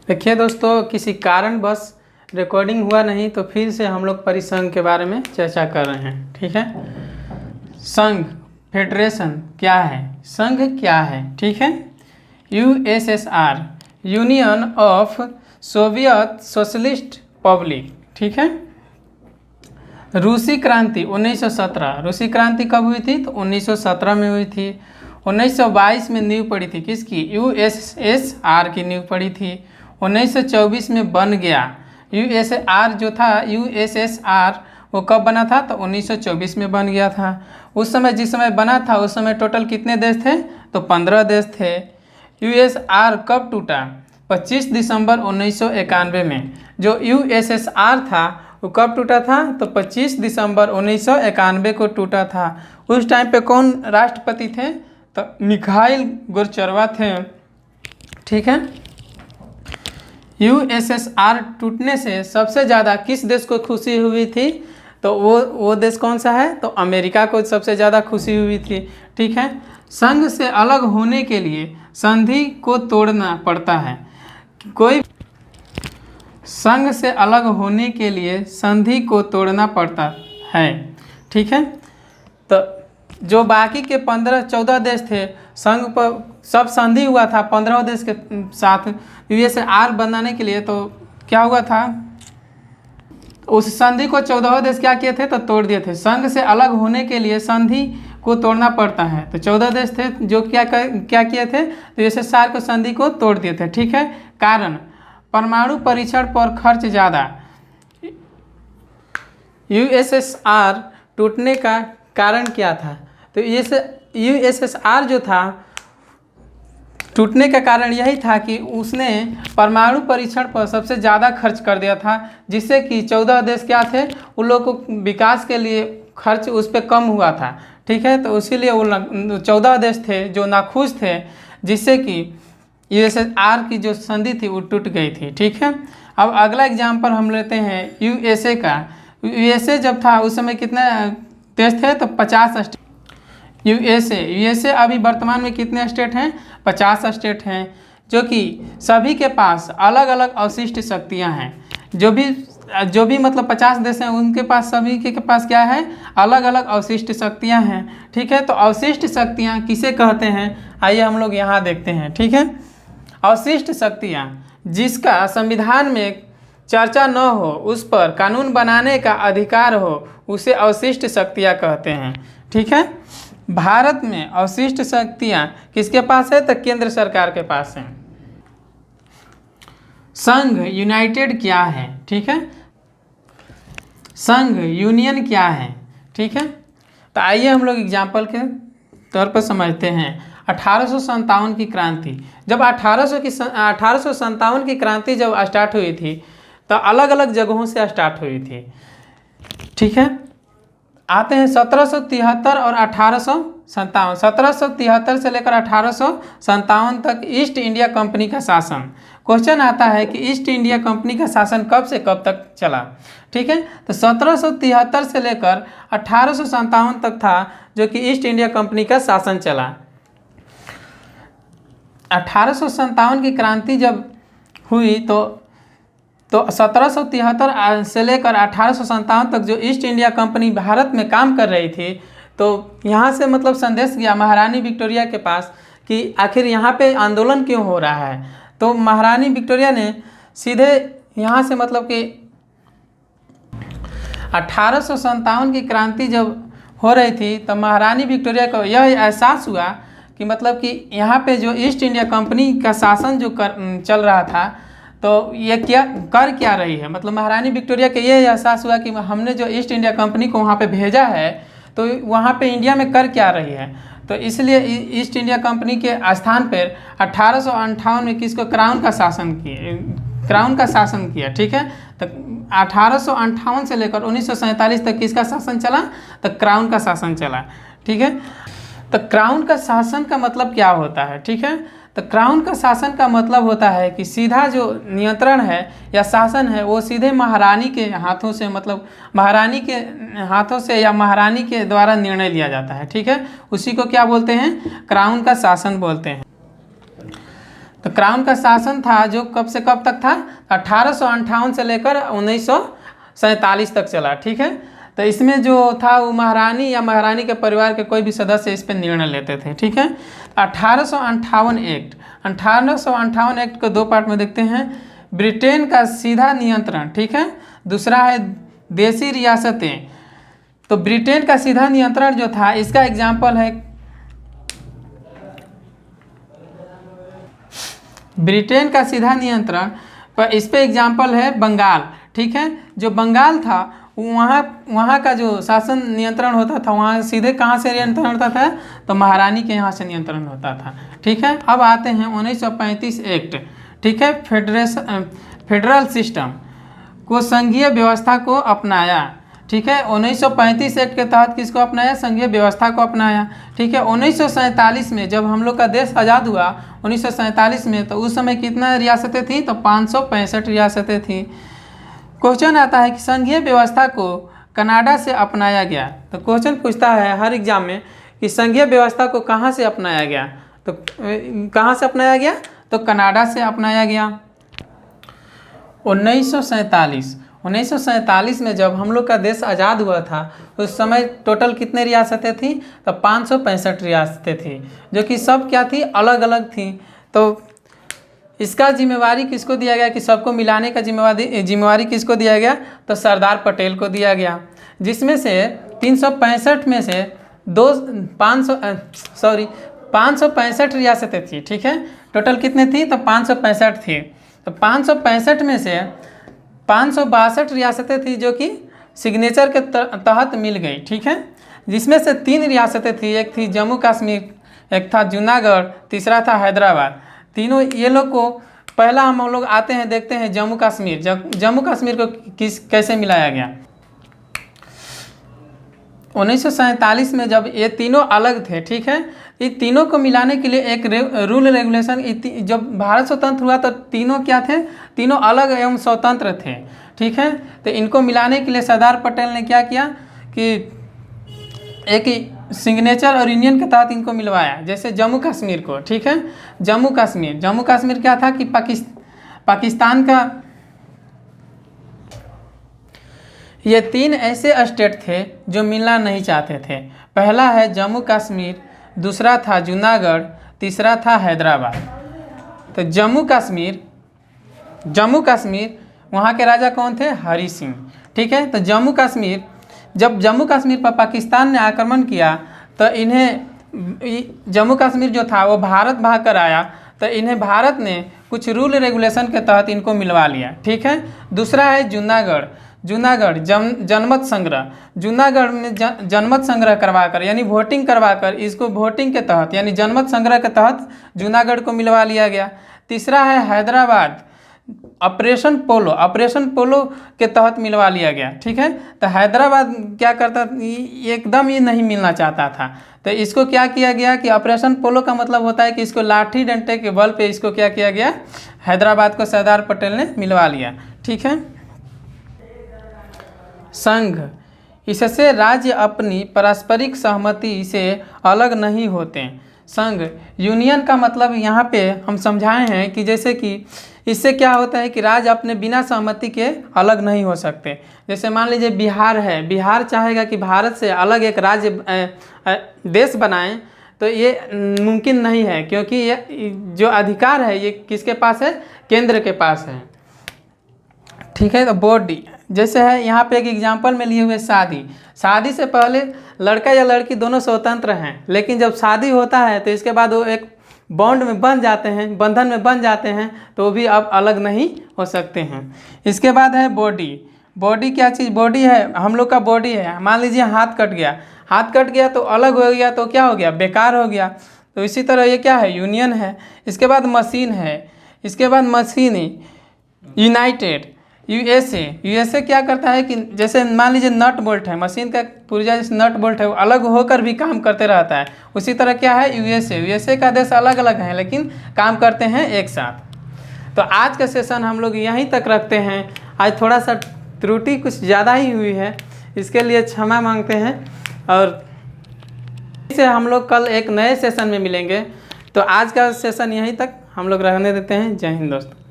देखिए दोस्तों, किसी कारणवश रिकॉर्डिंग हुआ नहीं तो फिर से हम लोग परिसंघ के बारे में चर्चा कर रहे हैं। ठीक है, संघ फेडरेशन क्या है, संघ क्या है। ठीक है, USSR union of Soviet socialist public. ठीक है, रूसी क्रांति 1917, रूसी क्रांति कब हुई थी तो 1917 में हुई थी। 1922 में नींव पड़ी थी किसकी, यूएसएसआर की नींव पड़ी थी। 1924 में बन गया यूएसआर जो था, यूएसएसआर वो कब बना था तो 1924 में बन गया था। उस समय जिस समय बना था उस समय टोटल कितने देश थे तो 15 देश थे। यूएसआर कब टूटा, 25 दिसंबर 1991 में। जो यूएसएसआर था वो कब टूटा था तो 25 दिसंबर 1991 को टूटा था। उस टाइम पे कौन राष्ट्रपति थे तो मिखाइल गोरचेवा थे। ठीक है, यूएसएसआर टूटने से सबसे ज़्यादा किस देश को खुशी हुई थी तो वो देश कौन सा है तो अमेरिका को सबसे ज़्यादा खुशी हुई थी। ठीक है, संघ से अलग होने के लिए संधि को तोड़ना पड़ता है। कोई संघ से अलग होने के लिए संधि को तोड़ना पड़ता है। ठीक है, तो जो बाकी के 15-14 देश थे संघ पर सब संधि हुआ था 15 देश के साथ यूएसआर बनाने के लिए। तो क्या हुआ था, उस संधि को 14 देश क्या किए थे तो तोड़ दिए थे। संघ से अलग होने के लिए संधि को तोड़ना पड़ता है। तो 14 देश थे जो क्या किए थे तो यूएसएसआर को संधि को तोड़ दिए थे। ठीक है, कारण परमाणु परीक्षण पर खर्च ज़्यादा। यूएसएसआर टूटने का कारण क्या था तो यूएसएसआर जो था टूटने का कारण यही था कि उसने परमाणु परीक्षण पर सबसे ज़्यादा खर्च कर दिया था, जिससे कि 14 देश क्या थे उन लोगों को विकास के लिए खर्च उस पर कम हुआ था। ठीक है, तो इसीलिए वो 14 देश थे जो नाखुश थे, जिससे कि यूएसएसआर की जो संधि थी वो टूट गई थी। ठीक है, अब अगला एग्जाम्पल हम लेते हैं यूएसए का। यूएसए जब था उस समय कितने देश थे तो 50 स्टेट। यूएसए अभी वर्तमान में कितने स्टेट हैं 50 स्टेट हैं, जो कि सभी के पास अलग अलग अवशिष्ट शक्तियां हैं। जो भी मतलब 50 देश हैं उनके पास सभी के पास क्या है अलग अलग अवशिष्ट शक्तियां हैं। ठीक है, तो अवशिष्ट शक्तियां किसे कहते हैं आइए हम लोग यहाँ देखते हैं। ठीक है, अवशिष्ट शक्तियाँ जिसका संविधान में चर्चा न हो, उस पर कानून बनाने का अधिकार हो, उसे अवशिष्ट शक्तियाँ कहते हैं। ठीक है, भारत में अवशिष्ट शक्तियाँ किसके पास है तो केंद्र सरकार के पास है। संघ यूनाइटेड क्या है, ठीक है, संघ यूनियन क्या है। ठीक है, तो आइए हम लोग एग्जाम्पल के तौर पर समझते हैं। 1857 की क्रांति, जब 1857 की क्रांति जब स्टार्ट हुई थी तो अलग अलग जगहों से स्टार्ट हुई थी। ठीक है, आते हैं 1773 और 1857। 1773 से लेकर 1857 तक ईस्ट इंडिया कंपनी का शासन। क्वेश्चन आता है कि ईस्ट इंडिया कंपनी का शासन कब से कब तक चला। ठीक है, तो 1773 से लेकर 1857 तक था जो कि ईस्ट इंडिया कंपनी का शासन चला। 1857 की क्रांति जब हुई तो 1773 से लेकर 1857 तक जो ईस्ट इंडिया कंपनी भारत में काम कर रही थी, तो यहाँ से मतलब संदेश गया महारानी विक्टोरिया के पास कि आखिर यहाँ पे आंदोलन क्यों हो रहा है। तो महारानी विक्टोरिया ने सीधे यहाँ से मतलब कि 1857 की क्रांति जब हो रही थी तो महारानी विक्टोरिया को यह एहसास हुआ कि मतलब कि यहाँ पे जो ईस्ट इंडिया कंपनी का शासन जो चल रहा था तो ये क्या रही है। मतलब महारानी विक्टोरिया के ये एहसास हुआ कि हमने जो ईस्ट इंडिया कंपनी को वहाँ पे भेजा है तो वहाँ पे इंडिया में कर क्या रही है। तो इसलिए ईस्ट इंडिया कंपनी के स्थान पर 1858 में किसको क्राउन का शासन किया। ठीक है, तो 1858 से लेकर 1947 तक किसका शासन चला तो क्राउन का शासन चला। ठीक है, तो क्राउन का शासन का मतलब क्या होता है। ठीक है, तो क्राउन का शासन का मतलब होता है कि सीधा जो नियंत्रण है या शासन है वो सीधे महारानी के हाथों से, मतलब महारानी के हाथों से या महारानी के द्वारा निर्णय लिया जाता है। ठीक है, उसी को क्या बोलते हैं क्राउन का शासन बोलते हैं। तो क्राउन का शासन था जो कब से कब तक था, 1858 से लेकर 1947 तक चला। ठीक है, तो इसमें जो था वो महारानी या महारानी के परिवार के कोई भी सदस्य इस पर निर्णय लेते थे। ठीक है, 1858 एक्ट, 1858 एक्ट को दो पार्ट में देखते हैं। ब्रिटेन का सीधा नियंत्रण, ठीक है, दूसरा है देसी रियासतें। तो ब्रिटेन का सीधा नियंत्रण जो था, इसका एग्जाम्पल है ब्रिटेन का सीधा नियंत्रण पर, इस पे एग्जाम्पल है बंगाल। ठीक है, जो बंगाल था वहाँ का जो शासन नियंत्रण होता था, वहाँ सीधे कहाँ से नियंत्रण होता था, तो महारानी के यहाँ से नियंत्रण होता था। ठीक है, अब आते हैं 1935 एक्ट। ठीक है, फेडरल सिस्टम को संघीय व्यवस्था को अपनाया। ठीक है, 1935 एक्ट के तहत किसको अपनाया, संघीय व्यवस्था को अपनाया। ठीक है, 1947 में जब हम लोग का देश आज़ाद हुआ 1947 में, तो उस समय कितना रियासतें थी, तो 565 रियासतें थी। क्वेश्चन आता है कि संघीय व्यवस्था को कनाडा से अपनाया गया। तो क्वेश्चन पूछता है हर एग्जाम में कि संघीय व्यवस्था को कहाँ से अपनाया गया, तो कहाँ से अपनाया गया, तो कनाडा से अपनाया गया। 1947 में जब हम लोग का देश आज़ाद हुआ था, उस समय टोटल कितने रियासतें थी, तो 565 रियासतें थी, जो कि सब क्या थी, अलग अलग थी। तो इसका जिम्मेवारी किसको दिया गया कि सबको मिलाने का जिम्मेवारी किसको दिया गया, तो सरदार पटेल को दिया गया। जिसमें से 365 में से 565 रियासतें थी। ठीक है, टोटल कितने थी, तो 565 थी। तो 565 में से 562 रियासतें थी जो कि सिग्नेचर के तहत मिल गई। ठीक है, जिसमें से 3 रियासतें थी, एक थी जम्मू कश्मीर, एक था जूनागढ़, तीसरा था हैदराबाद। तीनों ये लोग को पहला हम लोग आते हैं, देखते हैं जम्मू कश्मीर। जम्मू कश्मीर को कैसे मिलाया गया। 1947 में जब ये तीनों अलग थे, ठीक है, ये तीनों को मिलाने के लिए एक रूल रेगुलेशन, जब भारत स्वतंत्र हुआ तो तीनों क्या थे, तीनों अलग एवं स्वतंत्र थे। ठीक है, तो इनको मिलाने के लिए सरदार पटेल ने क्या किया कि एक सिग्नेचर और यूनियन के तहत इनको मिलवाया। जैसे जम्मू कश्मीर को, ठीक है, जम्मू कश्मीर क्या था कि पाकिस्तान का, ये 3 ऐसे स्टेट थे जो मिलना नहीं चाहते थे। पहला है जम्मू कश्मीर, दूसरा था जूनागढ़, तीसरा था हैदराबाद। तो जम्मू कश्मीर वहाँ के राजा कौन थे, हरि सिंह। ठीक है, तो जब जम्मू कश्मीर पर पाकिस्तान ने आक्रमण किया तो इन्हें जम्मू कश्मीर जो था वो भारत भाग कर आया, तो इन्हें भारत ने कुछ रूल रेगुलेशन के तहत इनको मिलवा लिया। ठीक है, दूसरा है जूनागढ़ जनमत संग्रह। जूनागढ़ में जनमत संग्रह करवाकर, यानी वोटिंग करवाकर, इसको वोटिंग के तहत यानी जनमत संग्रह के तहत जूनागढ़ को मिलवा लिया गया। तीसरा है हैदराबाद, ऑपरेशन पोलो के तहत मिलवा लिया गया। ठीक है, तो हैदराबाद क्या करता, एकदम ही नहीं मिलना चाहता था, तो इसको क्या किया गया कि ऑपरेशन पोलो का मतलब होता है कि इसको लाठी डंडे के बल पे इसको क्या किया गया, हैदराबाद को सरदार पटेल ने मिलवा लिया। ठीक है, संघ, इससे राज्य अपनी पारस्परिक सहमति से अलग नहीं होते। संघ, यूनियन का मतलब यहाँ पे हम समझाए हैं कि जैसे कि इससे क्या होता है कि राज्य अपने बिना सहमति के अलग नहीं हो सकते। जैसे मान लीजिए बिहार है, बिहार चाहेगा कि भारत से अलग एक राज्य देश बनाएं, तो ये मुमकिन नहीं है, क्योंकि ये जो अधिकार है ये किसके पास है, केंद्र के पास है। ठीक है, तो बॉडी जैसे है यहाँ पे एक एग्जांपल में लिए हुए शादी से पहले लड़का या लड़की दोनों स्वतंत्र हैं, लेकिन जब शादी होता है तो इसके बाद वो एक बॉन्ड में बन जाते हैं, बंधन में बन जाते हैं, तो वो भी अब अलग नहीं हो सकते हैं। इसके बाद है बॉडी क्या चीज़, बॉडी है, हम लोग का बॉडी है। मान लीजिए हाथ कट गया तो अलग हो गया, तो क्या हो गया, बेकार हो गया। तो इसी तरह ये क्या है, यूनियन है। इसके बाद मशीन है, यूनाइटेड, यूएसए क्या करता है कि जैसे मान लीजिए नट बोल्ट है, मशीन का पुर्जा जैसे नट बोल्ट है, वो अलग होकर भी काम करते रहता है। उसी तरह क्या है यूएसए का देश अलग अलग है लेकिन काम करते हैं एक साथ। तो आज का सेशन हम लोग यहीं तक रखते हैं। आज थोड़ा सा त्रुटि कुछ ज़्यादा ही हुई है, इसके लिए क्षमा मांगते हैं, और इसे हम लोग कल एक नए सेशन में मिलेंगे। तो आज का सेशन यहीं तक हम लोग रहने देते हैं। जय हिंद दोस्तों।